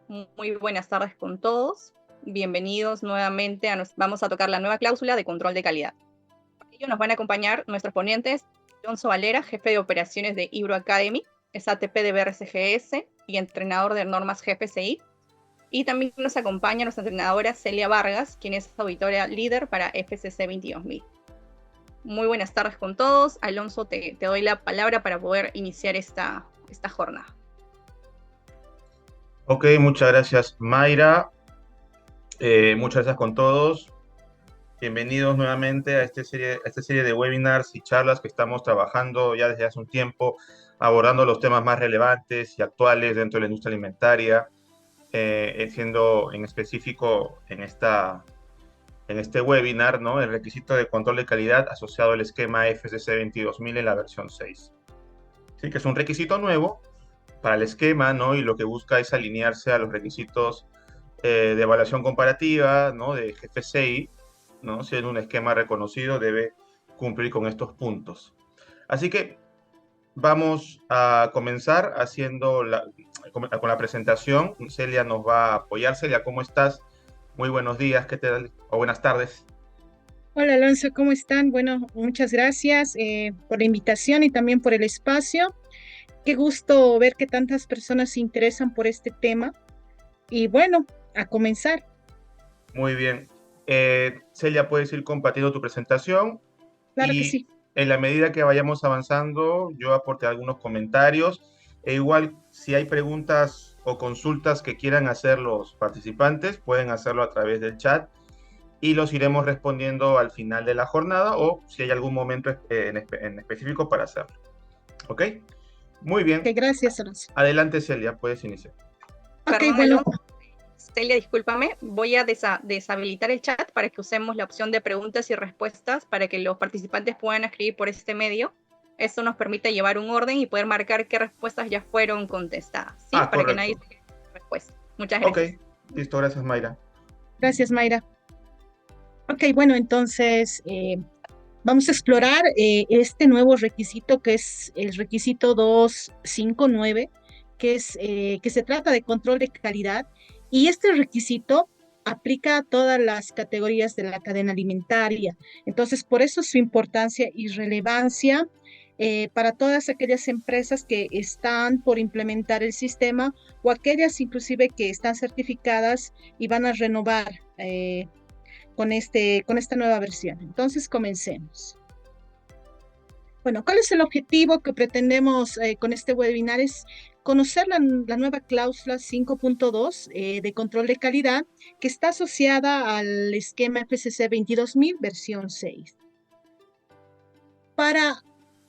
Muy buenas tardes con todos. Bienvenidos nuevamente vamos a tocar la nueva cláusula de control de calidad. Para ello nos van a acompañar nuestros ponentes, Alonso Valera, jefe de operaciones de Ibro Academy, es ATP de BRCGS y entrenador de normas GFCI. Y también nos acompaña nuestra entrenadora Celia Vargas, quien es auditora líder para FCC 22000. Muy buenas tardes con todos. Alonso, te doy la palabra para poder iniciar esta jornada. Ok, muchas gracias, Mayra. Muchas gracias con todos. Bienvenidos nuevamente a esta serie de webinars y charlas que estamos trabajando ya desde hace un tiempo, abordando los temas más relevantes y actuales dentro de la industria alimentaria, siendo en específico en este webinar, ¿no?, el requisito de control de calidad asociado al esquema FCC 22000 en la versión 6. Sí, que es un requisito nuevo para el esquema, ¿no? Y lo que busca es alinearse a los requisitos de evaluación comparativa, ¿no?, de GFCI, ¿no? Siendo un esquema reconocido, debe cumplir con estos puntos. Así que vamos a comenzar con la presentación. Celia nos va a apoyar. Celia, ¿cómo estás? Muy buenos días, ¿qué tal? O buenas tardes. Hola Alonso, ¿cómo están? Bueno, muchas gracias por la invitación y también por el espacio. Qué gusto ver que tantas personas se interesan por este tema. Y bueno, a comenzar. Muy bien. Celia, puedes ir compartiendo tu presentación Claro que y sí. en la medida que vayamos avanzando, yo aporte algunos comentarios. E igual, si hay preguntas o consultas que quieran hacer los participantes, pueden hacerlo a través del chat y los iremos respondiendo al final de la jornada o si hay algún momento en específico para hacerlo. ¿Ok? Muy bien. Ok, gracias, Alonso. Adelante, Celia, puedes iniciar. Ok, Perdón, bueno, Alonso. Celia, discúlpame, voy a deshabilitar el chat para que usemos la opción de preguntas y respuestas para que los participantes puedan escribir por este medio. Eso nos permite llevar un orden y poder marcar qué respuestas ya fueron contestadas, ¿sí? Para que nadie Correcto. se quede sin respuesta. Muchas Ok, gracias. listo, gracias, Mayra. gracias, Mayra. Ok, bueno, entonces vamos a explorar este nuevo requisito que es el requisito 259, que se trata de control de calidad. Y este requisito aplica a todas las categorías de la cadena alimentaria. Entonces, por eso su importancia y relevancia para todas aquellas empresas que están por implementar el sistema o aquellas inclusive que están certificadas y van a renovar con esta nueva versión. Entonces, comencemos. Bueno, ¿cuál es el objetivo que pretendemos con este webinar? Es conocer la nueva cláusula 5.2 de control de calidad que está asociada al esquema FCC 22000 versión 6. Para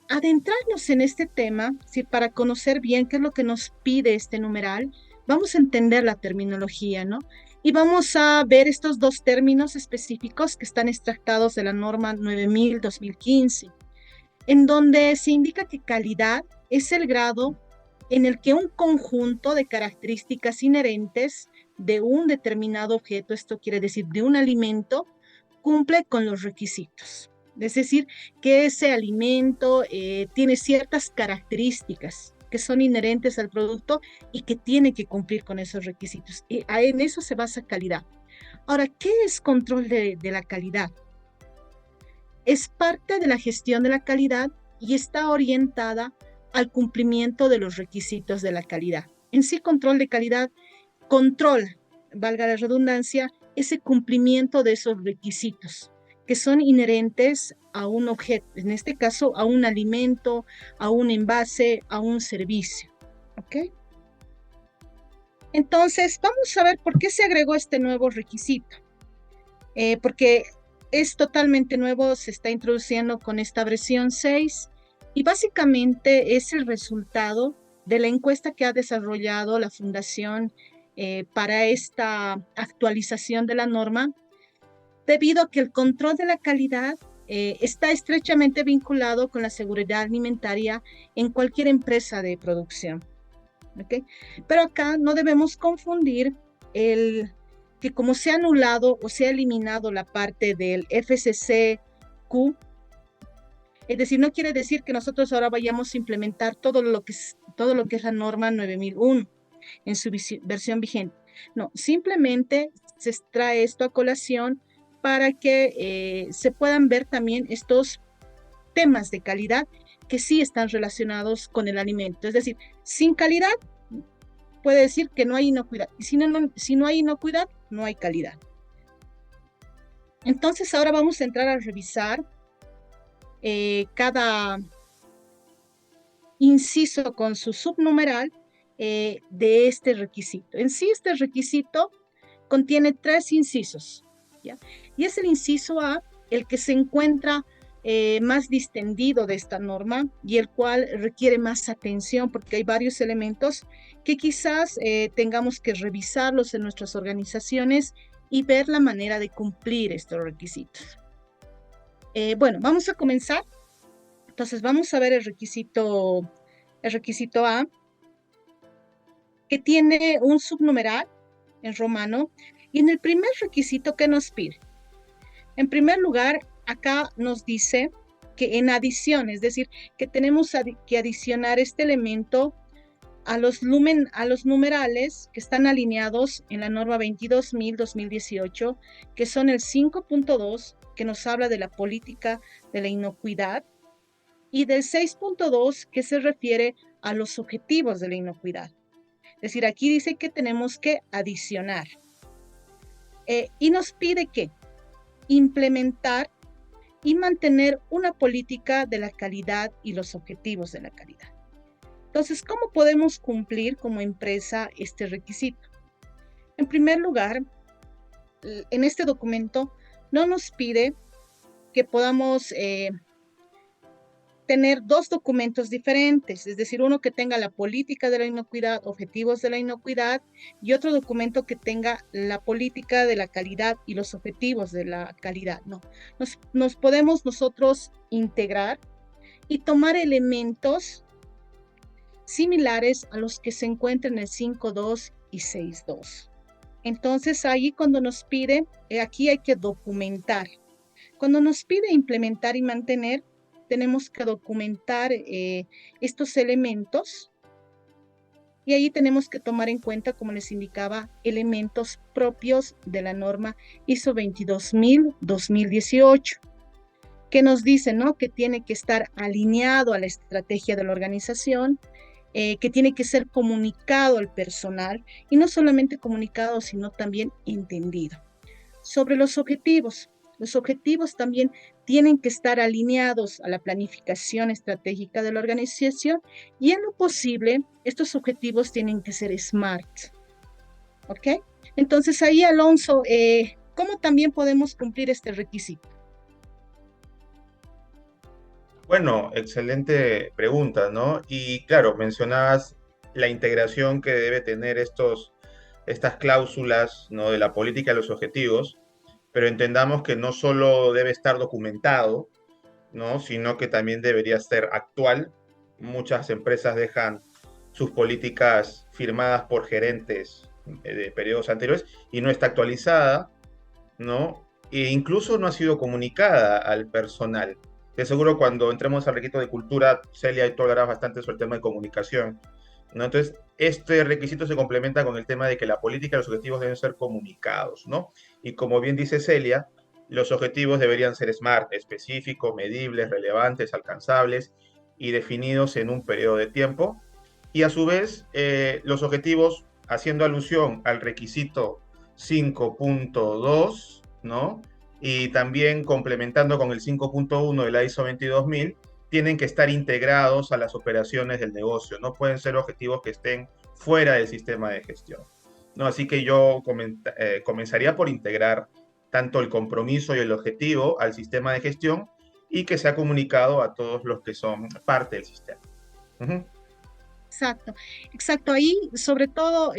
adentrarnos en este tema, ¿sí?, para conocer bien qué es lo que nos pide este numeral, vamos a entender la terminología, ¿no? Y vamos a ver estos dos términos específicos que están extractados de la norma 9000-2015, en donde se indica que calidad es el grado en el que un conjunto de características inherentes de un determinado objeto, esto quiere decir de un alimento, cumple con los requisitos. Es decir, que ese alimento tiene ciertas características que son inherentes al producto y que tiene que cumplir con esos requisitos. Y en eso se basa calidad. Ahora, ¿qué es control de la calidad? Es parte de la gestión de la calidad y está orientada al cumplimiento de los requisitos de la calidad. En sí, control de calidad controla, valga la redundancia, ese cumplimiento de esos requisitos que son inherentes a un objeto, en este caso a un alimento, a un envase, a un servicio. ¿Ok? Entonces, vamos a ver por qué se agregó este nuevo requisito. Porque es totalmente nuevo, se está introduciendo con esta versión 6 y básicamente es el resultado de la encuesta que ha desarrollado la Fundación para esta actualización de la norma, debido a que el control de la calidad está estrechamente vinculado con la seguridad alimentaria en cualquier empresa de producción. ¿Okay? Pero acá no debemos confundir que como se ha anulado o se ha eliminado la parte del FCCQ, es decir, no quiere decir que nosotros ahora vayamos a implementar todo lo que es la norma 9001 en su versión vigente. No, simplemente se trae esto a colación para que se puedan ver también estos temas de calidad que sí están relacionados con el alimento. Es decir, sin calidad puede decir que no hay inocuidad. Y si no hay inocuidad, no hay calidad. Entonces ahora vamos a entrar a revisar cada inciso con su subnumeral de este requisito. En sí, este requisito contiene 3 incisos, ¿ya? Y es el inciso A, el que se encuentra más distendido de esta norma y el cual requiere más atención porque hay varios elementos que quizás tengamos que revisarlos en nuestras organizaciones y ver la manera de cumplir estos requisitos. Bueno, vamos a comenzar. Entonces vamos a ver el requisito A, que tiene un subnumeral en romano, y en el primer requisito que nos pide. En primer lugar, acá nos dice que en adición, es decir, que tenemos que adicionar este elemento a los numerales que están alineados en la norma 22.000/2018, que son el 5.2, que nos habla de la política de la inocuidad, y del 6.2, que se refiere a los objetivos de la inocuidad. Es decir, aquí dice que tenemos que adicionar. Y nos pide que implementar y mantener una política de la calidad y los objetivos de la calidad. Entonces, ¿cómo podemos cumplir como empresa este requisito? En primer lugar, en este documento no nos pide que podamos tener 2 documentos diferentes, es decir, uno que tenga la política de la inocuidad, objetivos de la inocuidad, y otro documento que tenga la política de la calidad y los objetivos de la calidad. No, nos podemos nosotros integrar y tomar elementos similares a los que se encuentran en el 5.2 y 6.2. Entonces, ahí cuando nos pide, aquí hay que documentar. Cuando nos pide implementar y mantener, tenemos que documentar estos elementos y ahí tenemos que tomar en cuenta, como les indicaba, elementos propios de la norma ISO 22.000/2018, que nos dice, ¿no?, que tiene que estar alineado a la estrategia de la organización, que tiene que ser comunicado al personal y no solamente comunicado, sino también entendido. Sobre los objetivos también tienen que estar alineados a la planificación estratégica de la organización y en lo posible estos objetivos tienen que ser SMART. ¿Ok? Entonces ahí, Alonso, ¿cómo también podemos cumplir este requisito? Bueno, excelente pregunta, ¿no? Y claro, mencionabas la integración que debe tener estas cláusulas, ¿no?, de la política y los objetivos, pero entendamos que no solo debe estar documentado, ¿no?, sino que también debería ser actual. Muchas empresas dejan sus políticas firmadas por gerentes de periodos anteriores y no está actualizada, ¿no? E incluso no ha sido comunicada al personal. De seguro cuando entremos al requisito de cultura, Celia, tú hablarás bastante sobre el tema de comunicación, ¿no? Entonces, este requisito se complementa con el tema de que la política y los objetivos deben ser comunicados, ¿no? Y como bien dice Celia, los objetivos deberían ser SMART, específicos, medibles, relevantes, alcanzables y definidos en un periodo de tiempo. Y a su vez, los objetivos, haciendo alusión al requisito 5.2, ¿no?, y también complementando con el 5.1 de la ISO 22000, tienen que estar integrados a las operaciones del negocio. No pueden ser objetivos que estén fuera del sistema de gestión, ¿no? Así que yo comenzaría por integrar tanto el compromiso y el objetivo al sistema de gestión y que sea comunicado a todos los que son parte del sistema. Exacto. Ahí, sobre todo,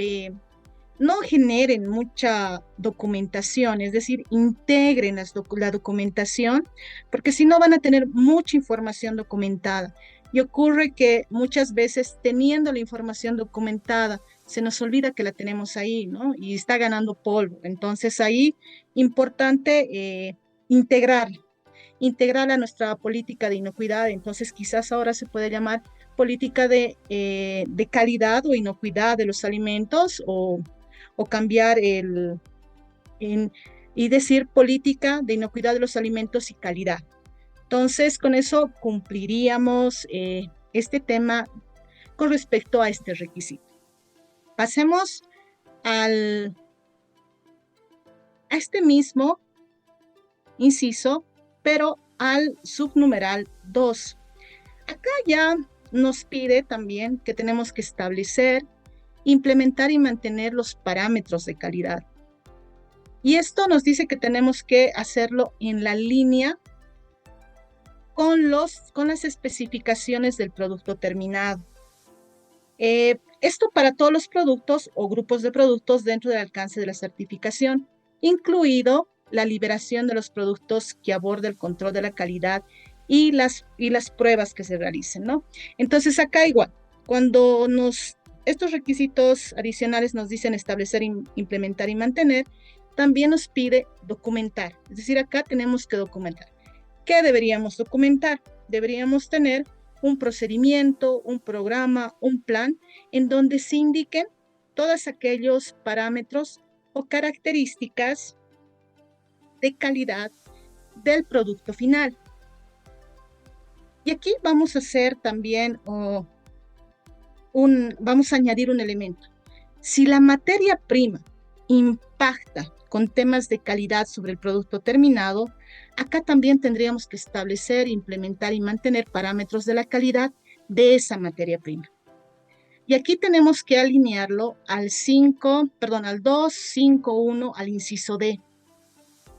no generen mucha documentación, es decir, integren la documentación, porque si no van a tener mucha información documentada. Y ocurre que muchas veces, teniendo la información documentada, se nos olvida que la tenemos ahí, ¿no? Y está ganando polvo. Entonces ahí, importante integrar a nuestra política de inocuidad. Entonces quizás ahora se puede llamar política de calidad o inocuidad de los alimentos, o o cambiar y decir política de inocuidad de los alimentos y calidad. Entonces, con eso cumpliríamos este tema con respecto a este requisito. Pasemos a este mismo inciso, pero al subnumeral 2. Acá ya nos pide también que tenemos que establecer, implementar y mantener los parámetros de calidad. Y esto nos dice que tenemos que hacerlo en la línea con las especificaciones del producto terminado. Esto para todos los productos o grupos de productos dentro del alcance de la certificación, incluido la liberación de los productos que aborda el control de la calidad y las pruebas que se realicen, ¿no? Entonces acá igual, cuando estos requisitos adicionales nos dicen establecer, implementar y mantener, también nos pide documentar. Es decir, acá tenemos que documentar. ¿Qué deberíamos documentar? Deberíamos tener un procedimiento, un programa, un plan, en donde se indiquen todos aquellos parámetros o características de calidad del producto final. Y aquí vamos a hacer también, vamos a añadir un elemento. Si la materia prima impacta con temas de calidad sobre el producto terminado, acá también tendríamos que establecer, implementar y mantener parámetros de la calidad de esa materia prima. Y aquí tenemos que alinearlo al 2.5.1, al inciso D,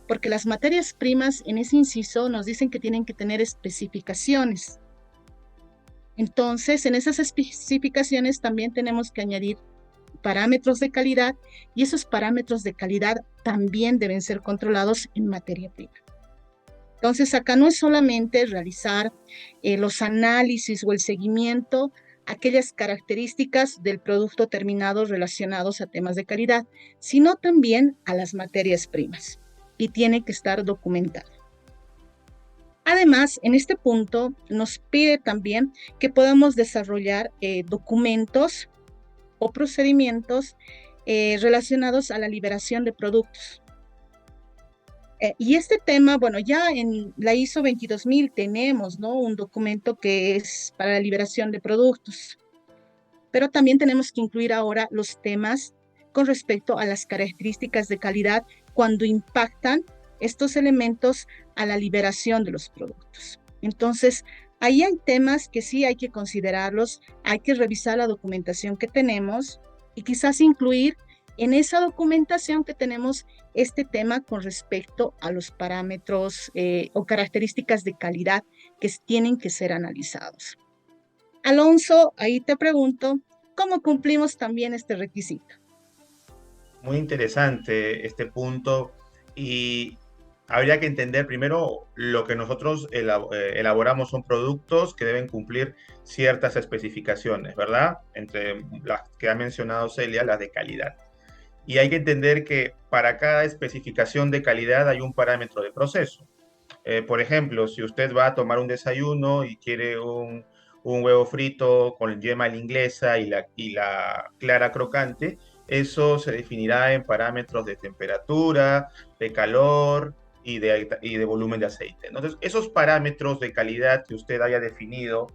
porque las materias primas en ese inciso nos dicen que tienen que tener especificaciones. Entonces, en esas especificaciones también tenemos que añadir parámetros de calidad, y esos parámetros de calidad también deben ser controlados en materia prima. Entonces, acá no es solamente realizar los análisis o el seguimiento a aquellas características del producto terminado relacionados a temas de calidad, sino también a las materias primas, y tiene que estar documentado. Además, en este punto nos pide también que podamos desarrollar documentos o procedimientos relacionados a la liberación de productos. Y este tema, bueno, ya en la ISO 22000 tenemos, ¿no?, un documento que es para la liberación de productos, pero también tenemos que incluir ahora los temas con respecto a las características de calidad cuando impactan estos elementos a la liberación de los productos. Entonces, ahí hay temas que sí hay que considerarlos, hay que revisar la documentación que tenemos y quizás incluir en esa documentación que tenemos este tema con respecto a los parámetros o características de calidad que tienen que ser analizados. Alonso, ahí te pregunto, ¿cómo cumplimos también este requisito? Muy interesante este punto, y habría que entender primero lo que nosotros elaboramos son productos que deben cumplir ciertas especificaciones, ¿verdad? Entre las que ha mencionado Celia, las de calidad. Y hay que entender que para cada especificación de calidad hay un parámetro de proceso. Por ejemplo, si usted va a tomar un desayuno y quiere un huevo frito con yema a la inglesa y la clara crocante, eso se definirá en parámetros de temperatura, de calor y de volumen de aceite. Entonces, esos parámetros de calidad que usted haya definido,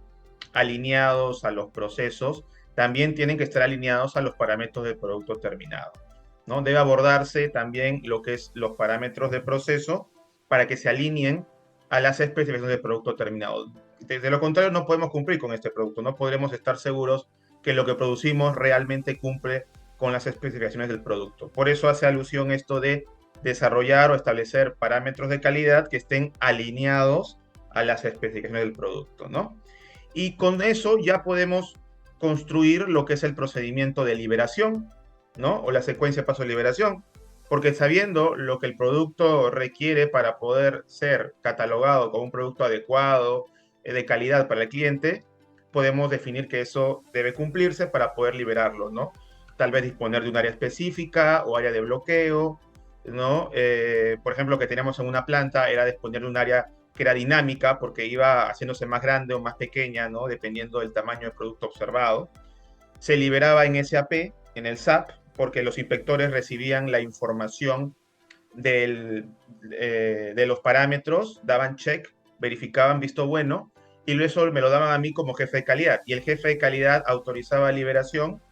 alineados a los procesos, también tienen que estar alineados a los parámetros del producto terminado, ¿no? Debe abordarse también lo que es los parámetros de proceso para que se alineen a las especificaciones del producto terminado. De lo contrario, no podemos cumplir con este producto, no podremos estar seguros que lo que producimos realmente cumple con las especificaciones del producto. Por eso hace alusión esto de desarrollar o establecer parámetros de calidad que estén alineados a las especificaciones del producto, ¿no? Y con eso ya podemos construir lo que es el procedimiento de liberación, ¿no? O la secuencia de paso de liberación, porque sabiendo lo que el producto requiere para poder ser catalogado como un producto adecuado, de calidad para el cliente, podemos definir que eso debe cumplirse para poder liberarlo, ¿no? Tal vez disponer de un área específica o área de bloqueo, ¿no? Por ejemplo, lo que teníamos en una planta era disponer de un área que era dinámica porque iba haciéndose más grande o más pequeña, ¿no?, dependiendo del tamaño del producto observado. Se liberaba en SAP, en el SAP, porque los inspectores recibían la información de los parámetros, daban check, verificaban visto bueno, y luego eso me lo daban a mí como jefe de calidad. Y el jefe de calidad autorizaba liberación.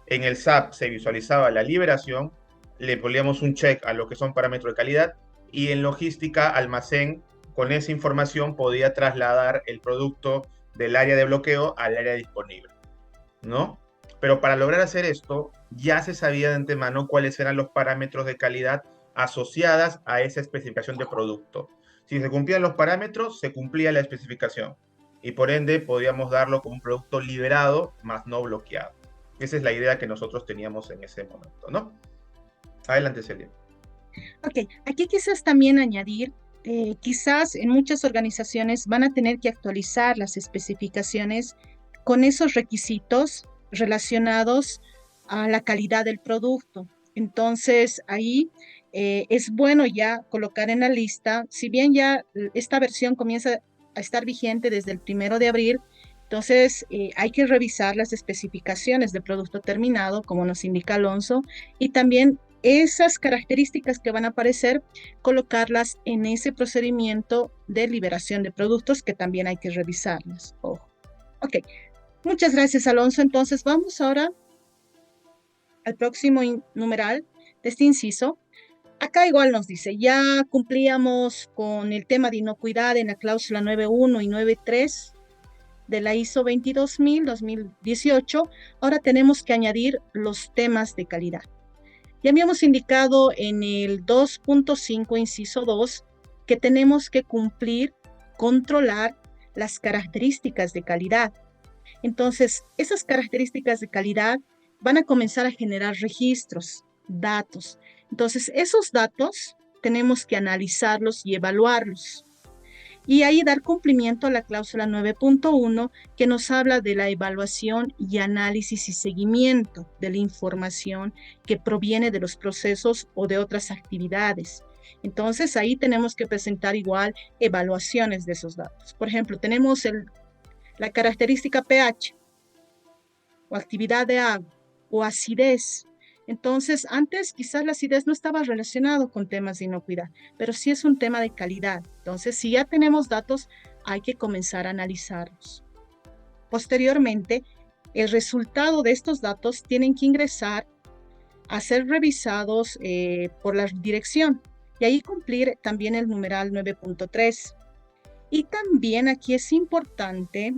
En el SAP se visualizaba la liberación, le poníamos un check a lo que son parámetros de calidad, y en logística, almacén, con esa información podía trasladar el producto del área de bloqueo al área disponible, ¿no? Pero para lograr hacer esto, ya se sabía de antemano cuáles eran los parámetros de calidad asociadas a esa especificación de producto. Si se cumplían los parámetros, se cumplía la especificación. Y por ende, podíamos darlo como un producto liberado, más no bloqueado. Esa es la idea que nosotros teníamos en ese momento, ¿no? Adelante, Celia. Ok, aquí quizás también añadir, quizás en muchas organizaciones van a tener que actualizar las especificaciones con esos requisitos relacionados a la calidad del producto. Entonces, ahí es bueno ya colocar en la lista, si bien ya esta versión comienza a estar vigente desde el 1 de abril, entonces hay que revisar las especificaciones de producto terminado, como nos indica Alonso, y también esas características que van a aparecer, colocarlas en ese procedimiento de liberación de productos que también hay que revisarlas. Ojo. Ok, muchas gracias, Alonso. Entonces vamos ahora al próximo numeral de este inciso. Acá igual nos dice, ya cumplíamos con el tema de inocuidad en la cláusula 9.1 y 9.3 de la ISO 22000-2018. Ahora tenemos que añadir los temas de calidad. Ya habíamos indicado en el 2.5, inciso 2, que tenemos que cumplir, controlar las características de calidad. Entonces, esas características de calidad van a comenzar a generar registros, datos. Entonces, esos datos tenemos que analizarlos y evaluarlos. Y ahí dar cumplimiento a la cláusula 9.1, que nos habla de la evaluación y análisis y seguimiento de la información que proviene de los procesos o de otras actividades. Entonces, ahí tenemos que presentar igual evaluaciones de esos datos. Por ejemplo, tenemos la característica pH, o actividad de agua, o acidez. Entonces, antes quizás la acidez no estaba relacionado con temas de inocuidad, pero sí es un tema de calidad. Entonces, si ya tenemos datos, hay que comenzar a analizarlos. Posteriormente, el resultado de estos datos tienen que ingresar a ser revisados por la dirección y ahí cumplir también el numeral 9.3. Y también aquí es importante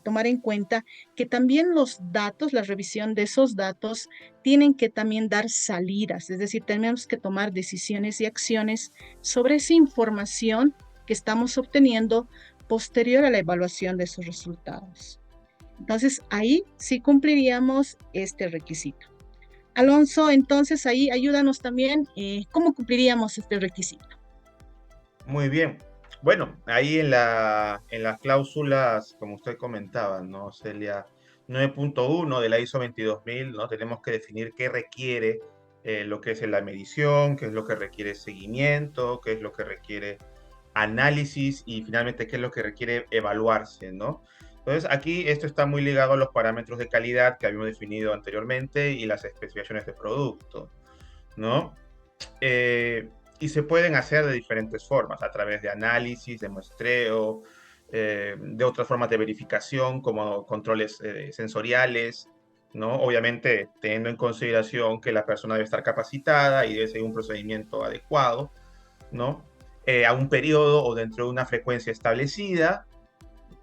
tomar en cuenta que también los datos, la revisión de esos datos, tienen que también dar salidas, es decir, tenemos que tomar decisiones y acciones sobre esa información que estamos obteniendo posterior a la evaluación de esos resultados. Entonces, ahí sí cumpliríamos este requisito. Alonso, entonces ahí ayúdanos también, ¿cómo cumpliríamos este requisito? Muy bien. Bueno, ahí en las cláusulas, como usted comentaba, ¿no, Celia? 9.1 de la ISO 22000, ¿no? Tenemos que definir qué requiere lo que es la medición, qué es lo que requiere seguimiento, qué es lo que requiere análisis y finalmente qué es lo que requiere evaluarse, ¿no? Entonces, aquí esto está muy ligado a los parámetros de calidad que habíamos definido anteriormente y las especificaciones de producto, ¿no? Y se pueden hacer de diferentes formas, a través de análisis, de muestreo, de otras formas de verificación, como controles sensoriales, ¿no? Obviamente, teniendo en consideración que la persona debe estar capacitada y debe seguir un procedimiento adecuado, ¿no? A un periodo o dentro de una frecuencia establecida,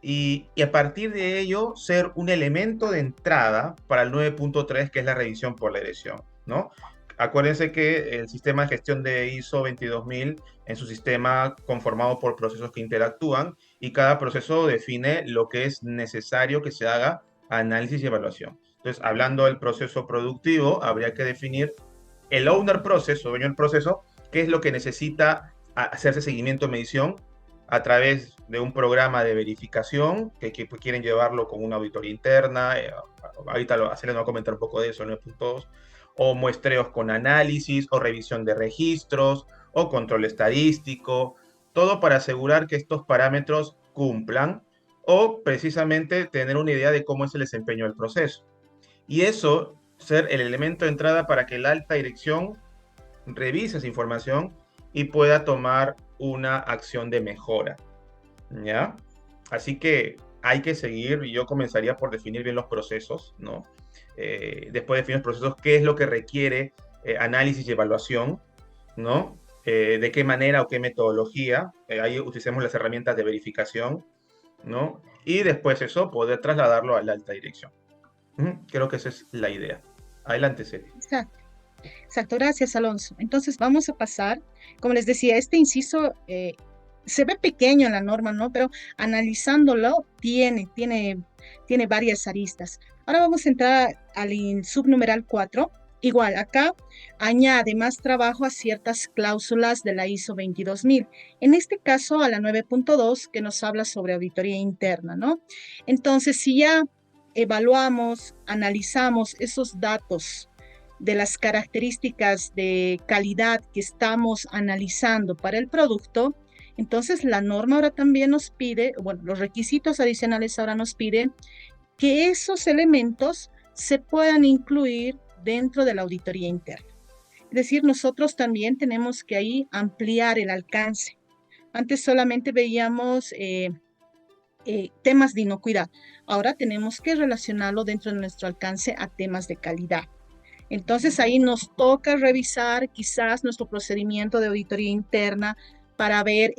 y a partir de ello ser un elemento de entrada para el 9.3, que es la revisión por la dirección, ¿no? Acuérdense que el sistema de gestión de ISO 22000 es un sistema conformado por procesos que interactúan y cada proceso define lo que es necesario que se haga análisis y evaluación. Entonces, hablando del proceso productivo, habría que definir el owner process o dueño del proceso, qué es lo que necesita hacerse seguimiento de medición a través de un programa de verificación que quieren llevarlo con una auditoría interna. Ahorita Celia nos va a comentar un poco de eso, 9.2, o muestreos con análisis, o revisión de registros, o control estadístico, todo para asegurar que estos parámetros cumplan, o precisamente tener una idea de cómo es el desempeño del proceso. Y eso ser el elemento de entrada para que la alta dirección revise esa información y pueda tomar una acción de mejora, ¿ya? Así que hay que seguir, y yo comenzaría por definir bien los procesos, ¿no? Después de definir los procesos, qué es lo que requiere análisis y evaluación, ¿no? De qué manera o qué metodología, ahí utilicemos las herramientas de verificación, ¿no? Y después eso, poder trasladarlo a la alta dirección. Creo que esa es la idea. Adelante, Celia. Exacto, exacto. Gracias, Alonso. Entonces vamos a pasar, como les decía, este inciso se ve pequeño en la norma, ¿no? Pero analizándolo tiene varias aristas. Ahora vamos a entrar al subnumeral 4. Igual, acá añade más trabajo a ciertas cláusulas de la ISO 22000. En este caso, a la 9.2, que nos habla sobre auditoría interna, ¿no? Entonces, si ya evaluamos, analizamos esos datos de las características de calidad que estamos analizando para el producto, entonces la norma ahora también nos pide, bueno, los requisitos adicionales ahora nos piden que esos elementos se puedan incluir dentro de la auditoría interna. Es decir, nosotros también tenemos que ahí ampliar el alcance. Antes solamente veíamos temas de inocuidad. Ahora tenemos que relacionarlo dentro de nuestro alcance a temas de calidad. Entonces ahí nos toca revisar quizás nuestro procedimiento de auditoría interna para ver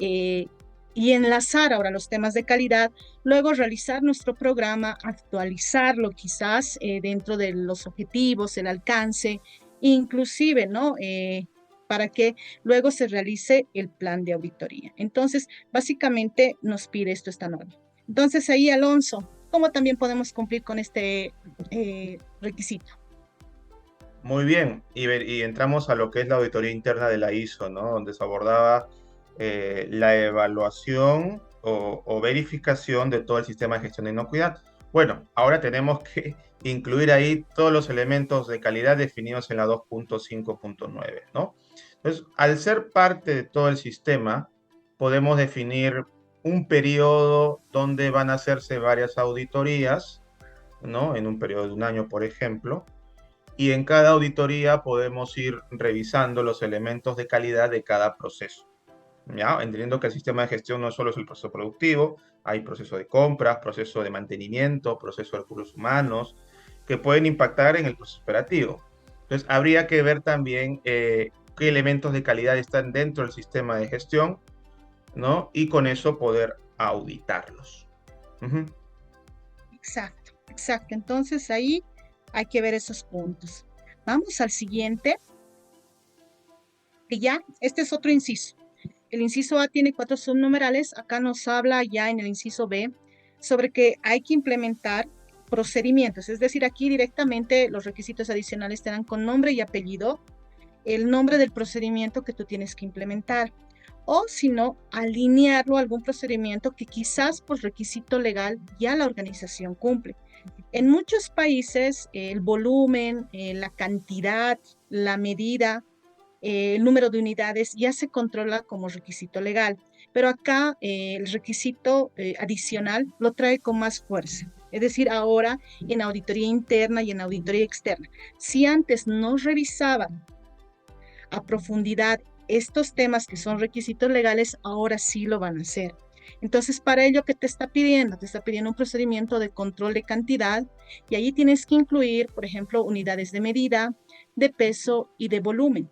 y enlazar ahora los temas de calidad, luego realizar nuestro programa, actualizarlo quizás dentro de los objetivos, el alcance, inclusive, ¿no? Para que luego se realice el plan de auditoría. Entonces, básicamente nos pide esto esta norma. Entonces ahí, Alonso, ¿cómo también podemos cumplir con este requisito? Muy bien, y entramos a lo que es la auditoría interna de la ISO, ¿no? Donde se abordaba la evaluación o verificación de todo el sistema de gestión de inocuidad. Bueno, ahora tenemos que incluir ahí todos los elementos de calidad definidos en la 2.5.9, ¿no? Entonces, al ser parte de todo el sistema, podemos definir un periodo donde van a hacerse varias auditorías, ¿no? En un periodo de un año, por ejemplo, y en cada auditoría podemos ir revisando los elementos de calidad de cada proceso, ¿ya? Entendiendo que el sistema de gestión no solo es el proceso productivo, hay proceso de compras, proceso de mantenimiento, proceso de recursos humanos, que pueden impactar en el proceso operativo. Entonces, habría que ver también qué elementos de calidad están dentro del sistema de gestión, ¿no? Y con eso poder auditarlos. Exacto, exacto. Entonces ahí hay que ver esos puntos. Vamos al siguiente. Y ya, este es otro inciso. El inciso A tiene 4 subnumerales. Acá nos habla ya en el inciso B sobre que hay que implementar procedimientos. Es decir, aquí directamente los requisitos adicionales te dan con nombre y apellido el nombre del procedimiento que tú tienes que implementar. O si no, alinearlo a algún procedimiento que quizás por requisito legal ya la organización cumple. En muchos países el volumen, la cantidad, la medida, el número de unidades ya se controla como requisito legal, pero acá el requisito adicional lo trae con más fuerza. Es decir, ahora en auditoría interna y en auditoría externa. Si antes no revisaban a profundidad estos temas que son requisitos legales, ahora sí lo van a hacer. Entonces, para ello, ¿qué te está pidiendo? Te está pidiendo un procedimiento de control de cantidad y ahí tienes que incluir, por ejemplo, unidades de medida, de peso y de volumen.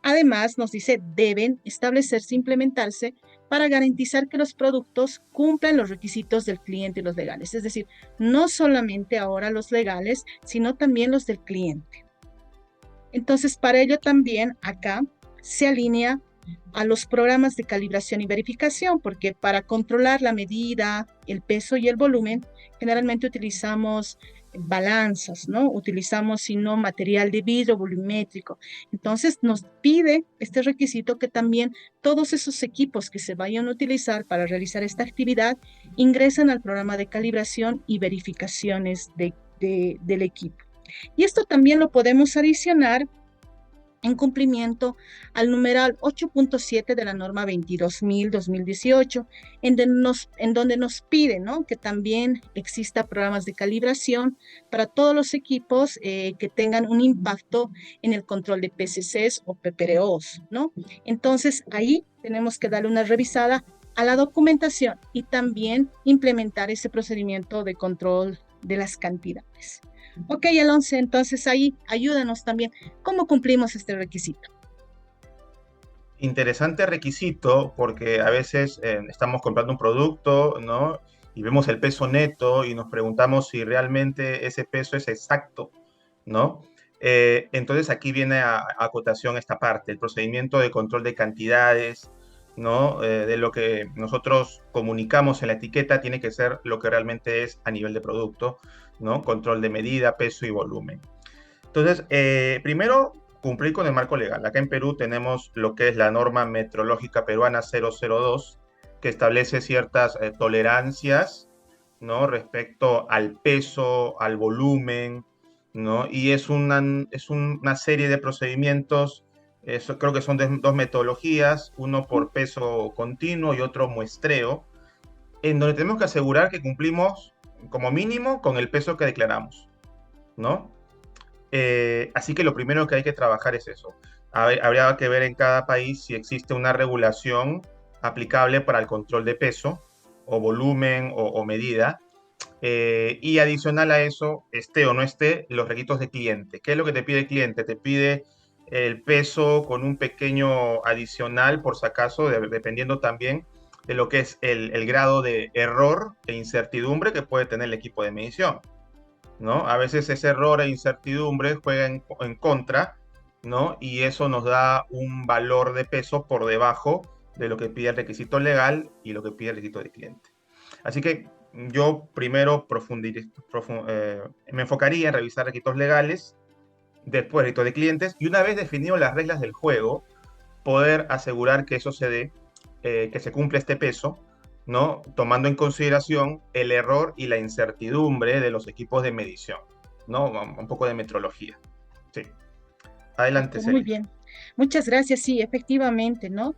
Además, nos dice, deben establecerse e implementarse para garantizar que los productos cumplan los requisitos del cliente y los legales. Es decir, no solamente ahora los legales, sino también los del cliente. Entonces, para ello también acá se alinea a los programas de calibración y verificación, porque para controlar la medida, el peso y el volumen, generalmente utilizamos balanzas, ¿no? Utilizamos, si no, material de vidrio volumétrico. Entonces, nos pide este requisito que también todos esos equipos que se vayan a utilizar para realizar esta actividad ingresen al programa de calibración y verificaciones del equipo. Y esto también lo podemos adicionar en cumplimiento al numeral 8.7 de la norma 22.000/2018, en donde nos pide, ¿no?, que también exista programas de calibración para todos los equipos que tengan un impacto en el control de PCCs o PPROs, ¿no? Entonces, ahí tenemos que darle una revisada a la documentación y también implementar ese procedimiento de control de las cantidades. Ok, Alonso, entonces ahí ayúdanos también. ¿Cómo cumplimos este requisito? Interesante requisito porque a veces estamos comprando un producto, ¿no? Y vemos el peso neto y nos preguntamos si realmente ese peso es exacto, ¿no? Entonces aquí viene a cotación esta parte, el procedimiento de control de cantidades, ¿no? De lo que nosotros comunicamos en la etiqueta tiene que ser lo que realmente es a nivel de producto, ¿no? Control de medida, peso y volumen. Entonces, primero, cumplir con el marco legal. Acá en Perú tenemos lo que es la norma metrológica peruana 002, que establece ciertas tolerancias, ¿no?, respecto al peso, al volumen, ¿no? Y es una serie de procedimientos, eso creo que son dos metodologías, uno por peso continuo y otro muestreo, en donde tenemos que asegurar que cumplimos como mínimo con el peso que declaramos, ¿no? Así que lo primero que hay que trabajar es eso. Habría que ver en cada país si existe una regulación aplicable para el control de peso o volumen o medida. Y adicional a eso, esté o no esté, los requisitos de cliente. ¿Qué es lo que te pide el cliente? Te pide el peso con un pequeño adicional, por si acaso, dependiendo también de lo que es el grado de error e incertidumbre que puede tener el equipo de medición, ¿no? A veces ese error e incertidumbre juega en contra, ¿no? Y eso nos da un valor de peso por debajo de lo que pide el requisito legal y lo que pide el requisito del cliente. Así que yo primero me enfocaría en revisar requisitos legales, después requisitos de clientes, y una vez definido las reglas del juego, poder asegurar que eso se dé, que se cumple este peso, ¿no? Tomando en consideración el error y la incertidumbre de los equipos de medición, ¿no? Un poco de metrología. Sí. Adelante, Muy Celi. bien. Muchas gracias. Sí, efectivamente, ¿no?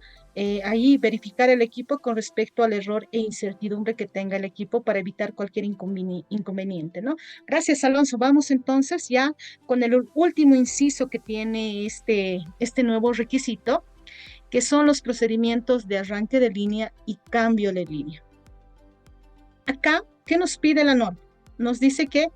Ahí verificar el equipo con respecto al error e incertidumbre que tenga el equipo para evitar cualquier inconveniente, ¿no? Gracias, Alonso. Vamos entonces ya con el último inciso que tiene este nuevo requisito, que son los procedimientos de arranque de línea y cambio de línea. Acá, ¿qué nos pide la norma? Nos dice que,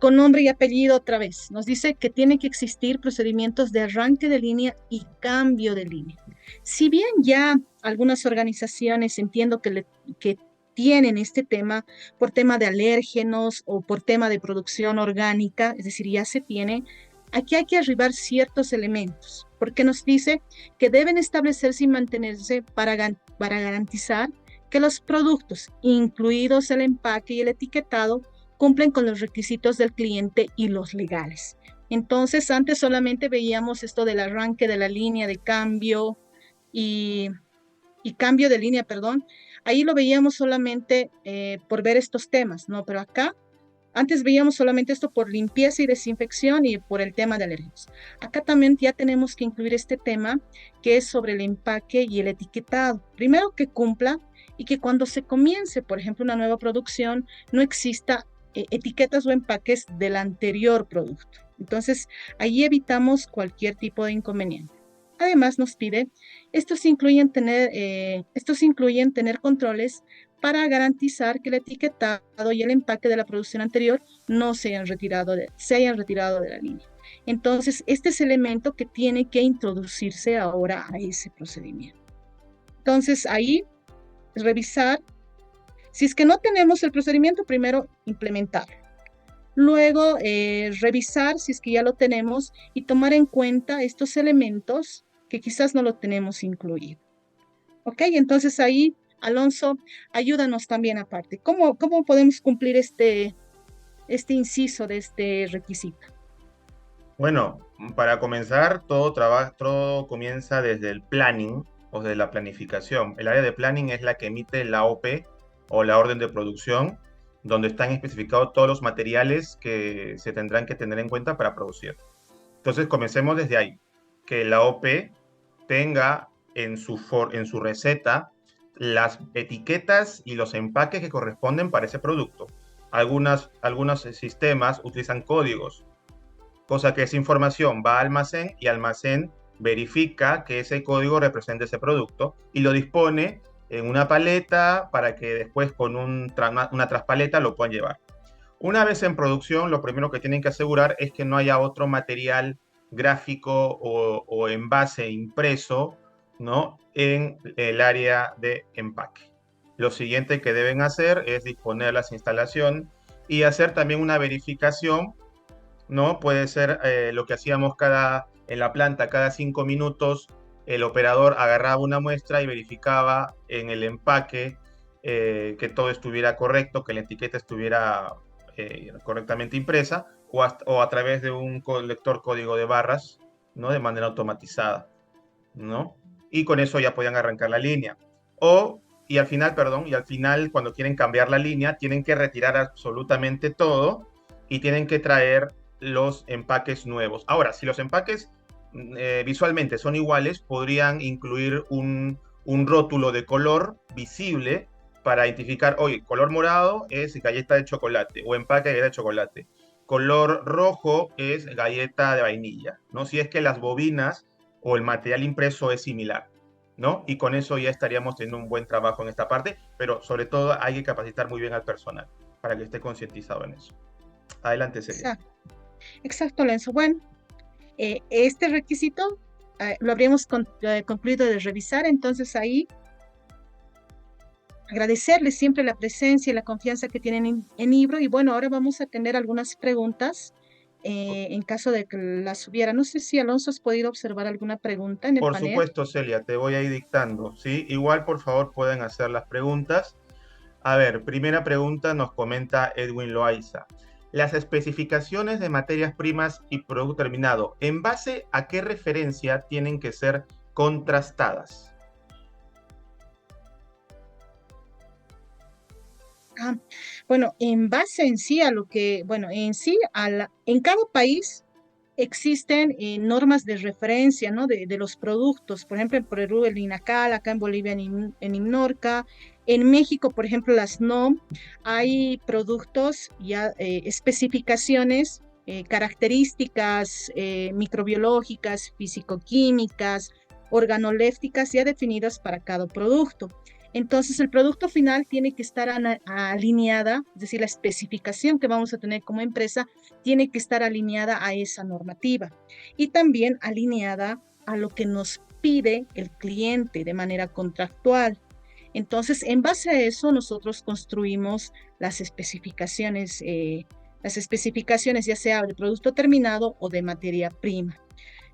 con nombre y apellido otra vez, nos dice que tiene que existir procedimientos de arranque de línea y cambio de línea. Si bien ya algunas organizaciones entiendo que tienen este tema por tema de alérgenos o por tema de producción orgánica, es decir, ya se tiene, aquí hay que arribar ciertos elementos, porque nos dice que deben establecerse y mantenerse para garantizar que los productos, incluidos el empaque y el etiquetado, cumplen con los requisitos del cliente y los legales. Entonces, antes solamente veíamos esto del arranque de la línea de cambio y cambio de línea, perdón. Ahí lo veíamos solamente por ver estos temas, ¿no? Pero acá, antes veíamos solamente esto por limpieza y desinfección y por el tema de alergias. Acá también ya tenemos que incluir este tema que es sobre el empaque y el etiquetado. Primero que cumpla y que cuando se comience, por ejemplo, una nueva producción, no exista etiquetas o empaques del anterior producto. Entonces, ahí evitamos cualquier tipo de inconveniente. Además, nos pide, estos incluyen tener controles para garantizar que el etiquetado y el empaque de la producción anterior no se hayan retirado de la línea. Entonces, este es el elemento que tiene que introducirse ahora a ese procedimiento. Entonces, ahí, revisar. Si es que no tenemos el procedimiento, primero implementarlo. Luego, revisar si es que ya lo tenemos y tomar en cuenta estos elementos que quizás no lo tenemos incluido. ¿Ok? Entonces ahí, Alonso, ayúdanos también aparte. ¿Cómo podemos cumplir este inciso de este requisito? Bueno, para comenzar, todo comienza desde el planning o desde la planificación. El área de planning es la que emite la OP o la orden de producción, donde están especificados todos los materiales que se tendrán que tener en cuenta para producir. Entonces, comencemos desde ahí. que la OP tenga en su receta las etiquetas y los empaques que corresponden para ese producto. Algunos sistemas utilizan códigos, cosa que esa información va a almacén y almacén verifica que ese código representa ese producto y lo dispone en una paleta para que después con una traspaleta lo puedan llevar. Una vez en producción, lo primero que tienen que asegurar es que no haya otro material gráfico o envase impreso, ¿no?, en el área de empaque. Lo siguiente que deben hacer es disponer las instalaciones y hacer también una verificación, ¿no? Puede ser lo que hacíamos en la planta, cada 5 minutos el operador agarraba una muestra y verificaba en el empaque que todo estuviera correcto, que la etiqueta estuviera correctamente impresa, o a través de un lector código de barras, ¿no?, de manera automatizada, ¿no? Y con eso ya podían arrancar la línea. Y al final, cuando quieren cambiar la línea, tienen que retirar absolutamente todo y tienen que traer los empaques nuevos. Ahora, si los empaques visualmente son iguales, podrían incluir un rótulo de color visible para identificar, oye, color morado es galleta de chocolate o empaque de galleta de chocolate. Color rojo es galleta de vainilla, ¿no? Si es que las bobinas o el material impreso es similar, ¿no? Y con eso ya estaríamos teniendo un buen trabajo en esta parte, pero sobre todo hay que capacitar muy bien al personal para que esté concientizado en eso. Adelante, Celia. Exacto, Lenzo. Bueno, este requisito lo habríamos concluido de revisar, entonces ahí agradecerles siempre la presencia y la confianza que tienen en Ibro. Y bueno, ahora vamos a tener algunas preguntas en caso de que las hubiera. No sé si Alonso has podido observar alguna pregunta en el Por panel. supuesto, Celia, te voy a ir dictando, ¿sí? Igual, por favor, pueden hacer las preguntas. A ver, primera pregunta nos comenta Edwin Loaiza. Las especificaciones de materias primas y producto terminado, ¿en base a qué referencia tienen que ser contrastadas? Bueno, en base en sí a lo que, bueno, en sí, en cada país existen normas de referencia, ¿no? De los productos. Por ejemplo, en Perú el INACAL, acá en Bolivia en INNORCA, en México, por ejemplo, las NOM, hay productos ya, especificaciones, características microbiológicas, físico-químicas, organolépticas ya definidas para cada producto. Entonces, el producto final tiene que estar alineada, es decir, la especificación que vamos a tener como empresa tiene que estar alineada a esa normativa y también alineada a lo que nos pide el cliente de manera contractual. Entonces, en base a eso, nosotros construimos las especificaciones ya sea de producto terminado o de materia prima.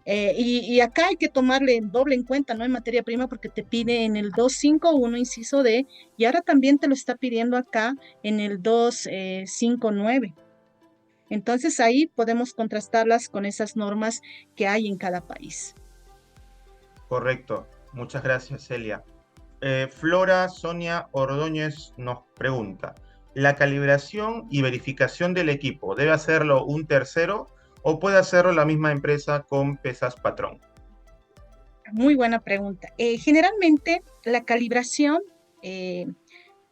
Y acá hay que tomarle doble en cuenta, ¿no? En materia prima, porque te pide en el 251, inciso D, y ahora también te lo está pidiendo acá en el 259. Entonces ahí podemos contrastarlas con esas normas que hay en cada país. Correcto. Muchas gracias, Celia. Flora Sonia Ordóñez nos pregunta, ¿la calibración y verificación del equipo debe hacerlo un tercero o puede hacerlo la misma empresa con pesas patrón? Muy buena pregunta. Generalmente la calibración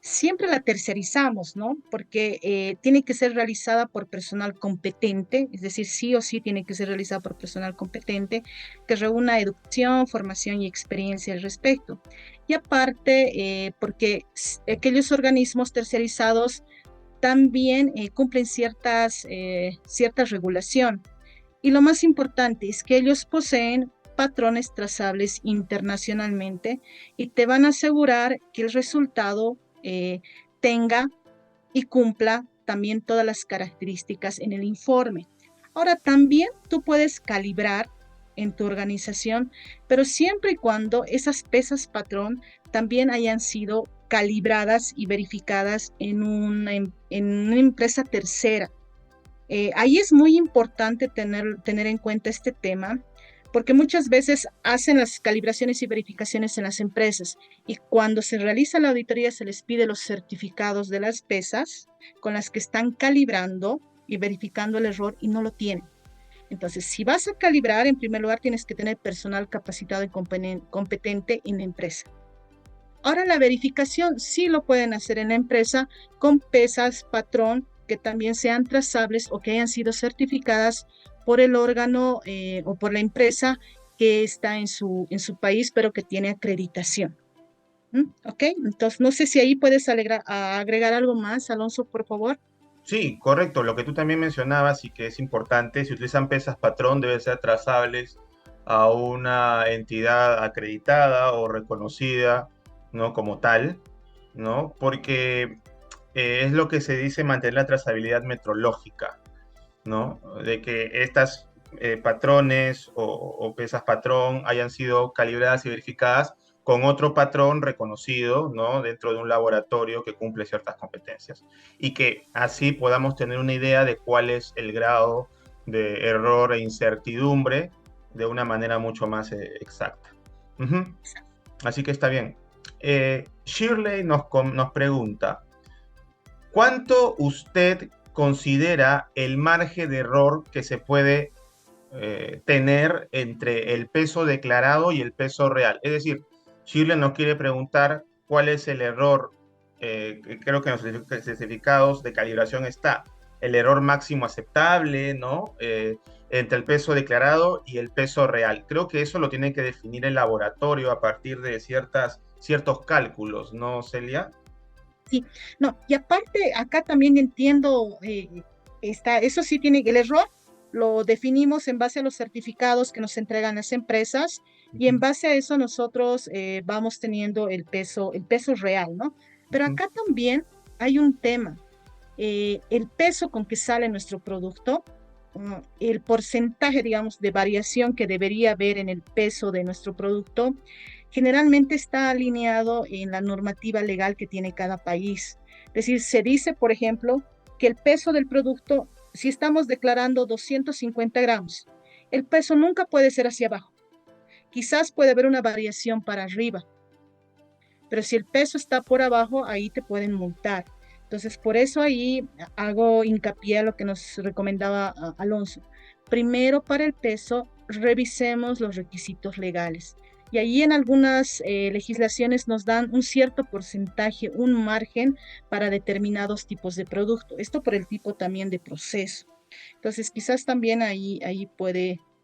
siempre la tercerizamos, ¿no? Porque tiene que ser realizada por personal competente, es decir, sí o sí tiene que ser realizada por personal competente que reúna educación, formación y experiencia al respecto. Y aparte, porque aquellos organismos tercerizados también cumplen cierta regulación. Y lo más importante es que ellos poseen patrones trazables internacionalmente y te van a asegurar que el resultado tenga y cumpla también todas las características en el informe. Ahora, también tú puedes calibrar en tu organización, pero siempre y cuando esas pesas patrón también hayan sido calibradas y verificadas en una empresa tercera. Ahí es muy importante tener en cuenta este tema, porque muchas veces hacen las calibraciones y verificaciones en las empresas y cuando se realiza la auditoría se les pide los certificados de las pesas con las que están calibrando y verificando el error y no lo tienen. Entonces, si vas a calibrar, en primer lugar tienes que tener personal capacitado y competente en la empresa. Ahora la verificación sí lo pueden hacer en la empresa con pesas patrón que también sean trazables o que hayan sido certificadas por el órgano o por la empresa que está en su país, pero que tiene acreditación. ¿Ok? Entonces, no sé si ahí puedes agregar algo más, Alonso, por favor. Sí, correcto. Lo que tú también mencionabas y que es importante, si utilizan pesas patrón, deben ser trazables a una entidad acreditada o reconocida, ¿no? Como tal, ¿no? Porque es lo que se dice mantener la trazabilidad metrológica, ¿no? De que estas patrones o pesas patrón hayan sido calibradas y verificadas con otro patrón reconocido, ¿no? Dentro de un laboratorio que cumple ciertas competencias. Y que así podamos tener una idea de cuál es el grado de error e incertidumbre de una manera mucho más exacta. Uh-huh. Así que está bien. Shirley nos pregunta, ¿cuánto usted considera el margen de error que se puede tener entre el peso declarado y el peso real? Es decir, Shirley nos quiere preguntar cuál es el error, creo que en los certificados de calibración está el error máximo aceptable, ¿no? Entre el peso declarado y el peso real. Creo que eso lo tiene que definir el laboratorio a partir de ciertos cálculos, ¿no, Celia? Sí, no, y aparte acá también entiendo, eso sí tiene, el error lo definimos en base a los certificados que nos entregan las empresas y en base a eso nosotros vamos teniendo el peso real, ¿no? Pero acá también hay un tema, el peso con que sale nuestro producto, el porcentaje, digamos, de variación que debería haber en el peso de nuestro producto, generalmente está alineado en la normativa legal que tiene cada país. Es decir, se dice, por ejemplo, que el peso del producto, si estamos declarando 250 gramos, el peso nunca puede ser hacia abajo. Quizás puede haber una variación para arriba, pero si el peso está por abajo, ahí te pueden multar. Entonces, por eso ahí hago hincapié a lo que nos recomendaba Alonso. Primero, para el peso, revisemos los requisitos legales. Y ahí en algunas legislaciones nos dan un cierto porcentaje, un margen para determinados tipos de producto. Esto por el tipo también de proceso. Entonces, quizás también ahí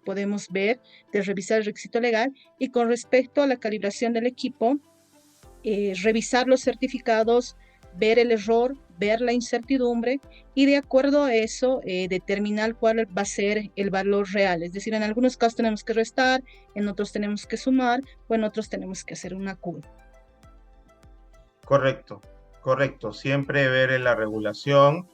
podemos ver de revisar el requisito legal. Y con respecto a la calibración del equipo, revisar los certificados, ver el error, ver la incertidumbre y de acuerdo a eso determinar cuál va a ser el valor real. Es decir, en algunos casos tenemos que restar, en otros tenemos que sumar o en otros tenemos que hacer una curva. Correcto, correcto. Siempre ver en la regulación,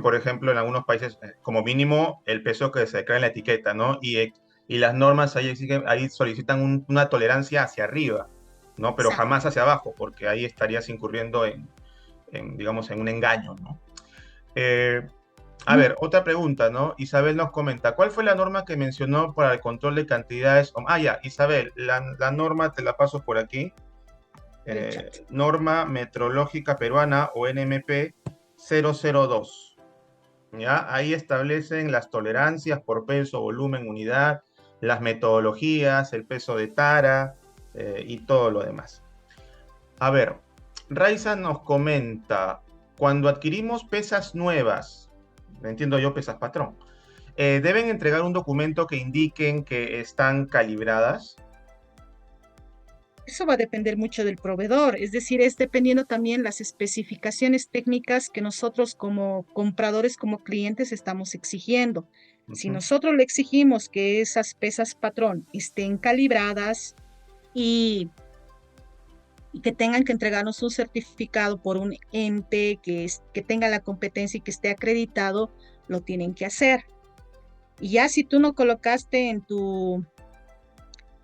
por ejemplo, en algunos países, como mínimo, el peso que se declara en la etiqueta, ¿no? Y las normas ahí solicitan una tolerancia hacia arriba, ¿no? Pero Exacto. jamás hacia abajo, porque ahí estarías incurriendo digamos, en un engaño, ¿no? A ver, otra pregunta, ¿no? Isabel nos comenta, ¿cuál fue la norma que mencionó para el control de cantidades? Ya, Isabel, la norma te la paso por aquí. Norma Metrológica Peruana o NMP 002. ¿Ya? Ahí establecen las tolerancias por peso, volumen, unidad, las metodologías, el peso de tara y todo lo demás. A ver, Raiza nos comenta, cuando adquirimos pesas nuevas, entiendo yo pesas patrón, ¿deben entregar un documento que indiquen que están calibradas? Eso va a depender mucho del proveedor, es decir, es dependiendo también las especificaciones técnicas que nosotros como compradores, como clientes estamos exigiendo. Si nosotros le exigimos que esas pesas patrón estén calibradas y que tengan que entregarnos un certificado por un ente que tenga la competencia y que esté acreditado, lo tienen que hacer. Y ya si tú no colocaste en tu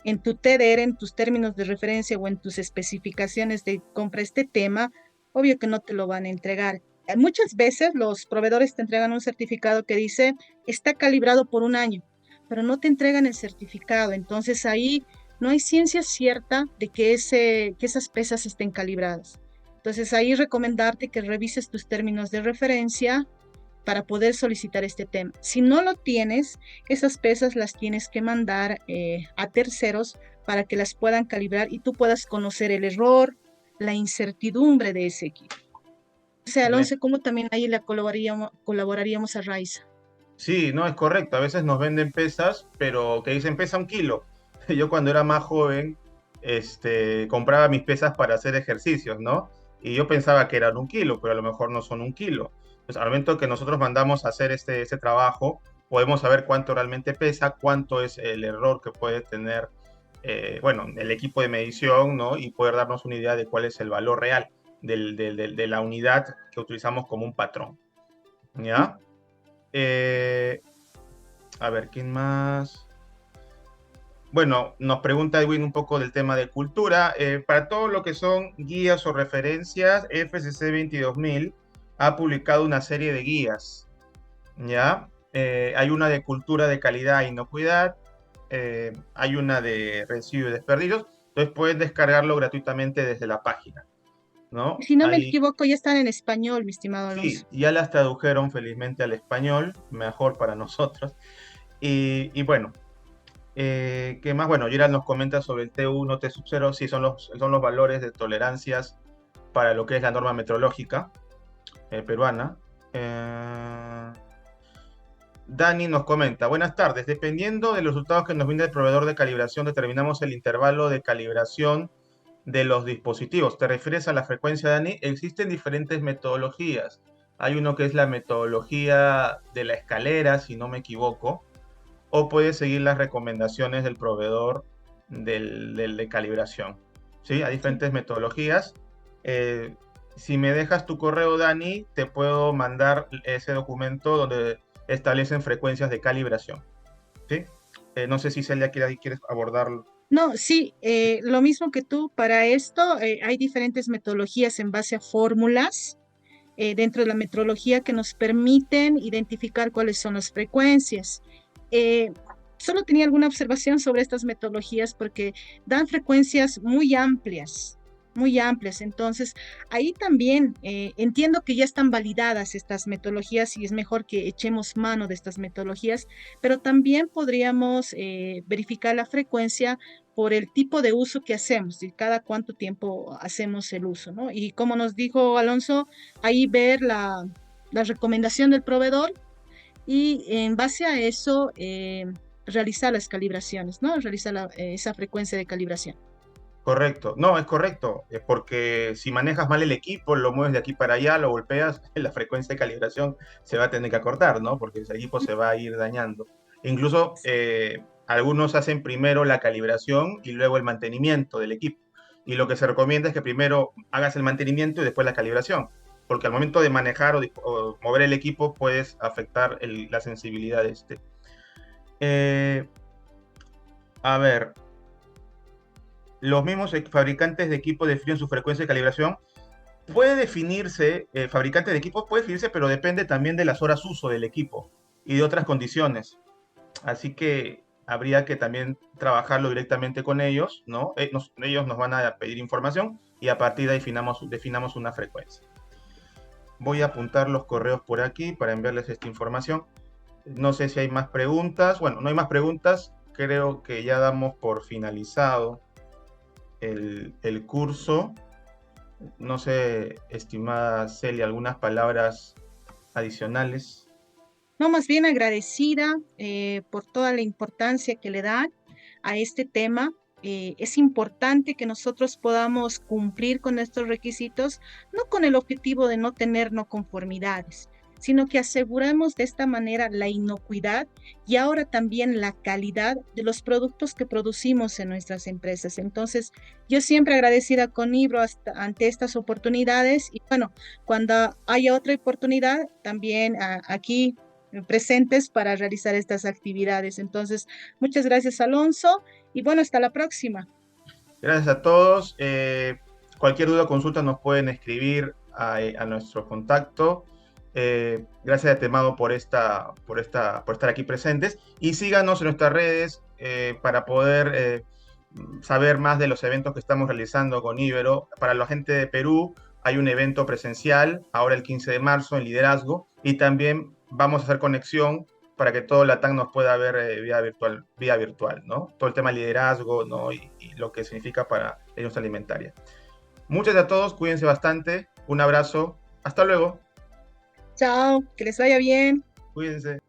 TDR, en tus términos de referencia o en tus especificaciones de compra este tema, obvio que no te lo van a entregar. Muchas veces los proveedores te entregan un certificado que dice está calibrado por un año, pero no te entregan el certificado. Entonces ahí no hay ciencia cierta de que esas pesas estén calibradas. Entonces ahí recomendarte que revises tus términos de referencia para poder solicitar este tema. Si no lo tienes, esas pesas las tienes que mandar a terceros para que las puedan calibrar y tú puedas conocer el error, la incertidumbre de ese equipo. O sea, Excelente. Alonso, ¿cómo también ahí le colaboraríamos a Raiza? Sí, no, es correcto. A veces nos venden pesas, pero que dicen pesa 1 kilo. Yo cuando era más joven, compraba mis pesas para hacer ejercicios, ¿no? Y yo pensaba que eran 1 kilo, pero a lo mejor no son 1 kilo. Pues al momento que nosotros mandamos a hacer este trabajo, podemos saber cuánto realmente pesa, cuánto es el error que puede tener, bueno, el equipo de medición, ¿no? Y poder darnos una idea de cuál es el valor real de la unidad que utilizamos como un patrón, ¿ya? A ver, ¿quién más? Bueno, nos pregunta Edwin un poco del tema de cultura. Para todo lo que son guías o referencias, FCC 22000 ha publicado una serie de guías, ¿ya? Hay una de cultura de calidad e inocuidad, hay una de residuos y desperdicios, entonces puedes descargarlo gratuitamente desde la página, ¿no? Si no me Ahí, equivoco, ya están en español, mi estimado sí, Alonso. ya las tradujeron felizmente al español, mejor para nosotros. Y bueno, ¿qué más? Bueno, Gerald nos comenta sobre el T1, T sub 0, sí, son los valores de tolerancias para lo que es la norma metrológica peruana. Dani nos comenta, buenas tardes, dependiendo de los resultados que nos brinda el proveedor de calibración, determinamos el intervalo de calibración de los dispositivos. ¿Te refieres a la frecuencia, Dani? Existen diferentes metodologías. Hay uno que es la metodología de la escalera, si no me equivoco, o puedes seguir las recomendaciones del proveedor de calibración. ¿Sí? Hay Sí. diferentes metodologías. Si me dejas tu correo, Dani, te puedo mandar ese documento donde establecen frecuencias de calibración. ¿Sí? No sé si Celia quieres abordarlo. No, sí, lo mismo que tú, para esto hay diferentes metodologías en base a fórmulas dentro de la metrología que nos permiten identificar cuáles son las frecuencias. Eh, Solo tenía alguna observación sobre estas metodologías porque dan frecuencias muy amplias, muy amplias. Entonces, ahí también entiendo que ya están validadas estas metodologías y es mejor que echemos mano de estas metodologías, pero también podríamos verificar la frecuencia por el tipo de uso que hacemos y cada cuánto tiempo hacemos el uso, ¿no? Y como nos dijo Alonso, ahí ver la recomendación del proveedor y en base a eso realizar las calibraciones, ¿no? Realizar esa frecuencia de calibración. Correcto. No, es correcto, porque si manejas mal el equipo, lo mueves de aquí para allá, lo golpeas, la frecuencia de calibración se va a tener que acortar, ¿no? Porque ese equipo se va a ir dañando. Incluso algunos hacen primero la calibración y luego el mantenimiento del equipo. Y lo que se recomienda es que primero hagas el mantenimiento y después la calibración, porque al momento de manejar o mover el equipo puedes afectar la sensibilidad de este. A ver, los mismos fabricantes de equipos definen su frecuencia de calibración. Puede definirse, fabricante de equipos puede definirse, pero depende también de las horas uso del equipo y de otras condiciones. Así que habría que también trabajarlo directamente con ellos, ¿no? Ellos nos van a pedir información y a partir de ahí definamos una frecuencia. Voy a apuntar los correos por aquí para enviarles esta información. No sé si hay más preguntas. Bueno, no hay más preguntas. Creo que ya damos por finalizado el curso. No sé, estimada Celia, algunas palabras adicionales. No, más bien agradecida por toda la importancia que le dan a este tema. Es importante que nosotros podamos cumplir con estos requisitos, no con el objetivo de no tener no conformidades, sino que aseguremos de esta manera la inocuidad y ahora también la calidad de los productos que producimos en nuestras empresas. Entonces, yo siempre agradecida con Ibro ante estas oportunidades y bueno, cuando haya otra oportunidad, también aquí presentes para realizar estas actividades. Entonces, muchas gracias, Alonso, y bueno, hasta la próxima. Gracias a todos. Cualquier duda o consulta nos pueden escribir a nuestro contacto. Gracias de antemano por estar aquí presentes. Y síganos en nuestras redes para poder saber más de los eventos que estamos realizando con Ibero. Para la gente de Perú, hay un evento presencial, ahora el 15 de marzo, en liderazgo, y también vamos a hacer conexión para que todo Latam nos pueda ver vía virtual, ¿no? Todo el tema de liderazgo, ¿no? Y lo que significa para la industria alimentaria. Muchas gracias a todos, cuídense bastante, un abrazo, hasta luego. Chao, que les vaya bien. Cuídense.